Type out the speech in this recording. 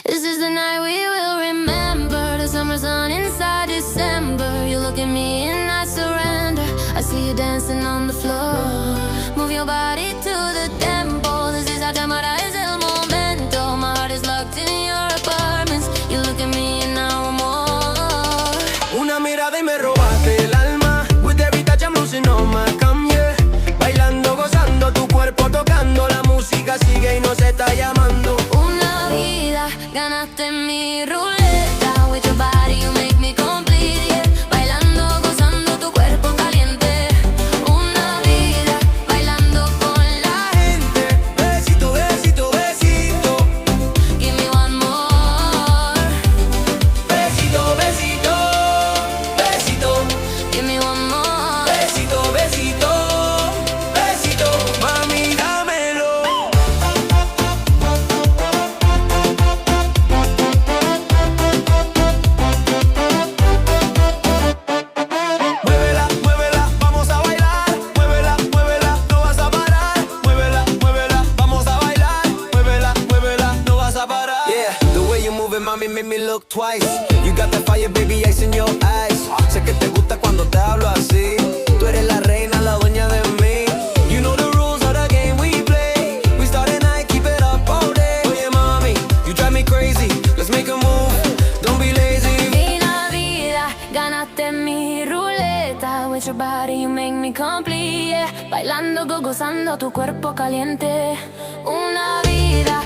This is the night we will remember. The summer sun inside December. You look at me and I surrender. I see you dancing on the floor. Move your body to the tempo. This is our time, ahora es el momento. My heart is locked in your apartments. You look at me and I want more. Una mirada y me robaste el alma. With every touch I'm losing all my calm, yeah. Bailando, gozando, tu cuerpo tocando. La música sigue y nos está llamando. Una vida, ganaste mi ruleta. With your body you make me complete, yeah. Bailando, gozando, tu cuerpo caliente. Una vida, bailando con la Gente, besito, besito, besito. Give me one more. Besito, besito, besito. Give me one more. Besito, besito, besito. Mami, dámelo. Muévela, muévela, vamos a bailar. Muévela, muévela, no vas a parar. Muévela, muévela, vamos a bailar. Muévela, muévela, no vas a parar. Yeah, the way you move it, mami, make me look twice. You got that fire, baby, ice in your eyes. Sé que te gusta cuando te hablo así. Tú eres la reina, la dueña de mí. You know the rules of the game we play. We start at night, keep it up all day. Oye, mami, you drive me crazy. Let's make a move, don't be lazy. Una vida, ganaste mi ruleta. With your body you make me complete, yeah. Bailando, gozando, tu cuerpo caliente. Una vida,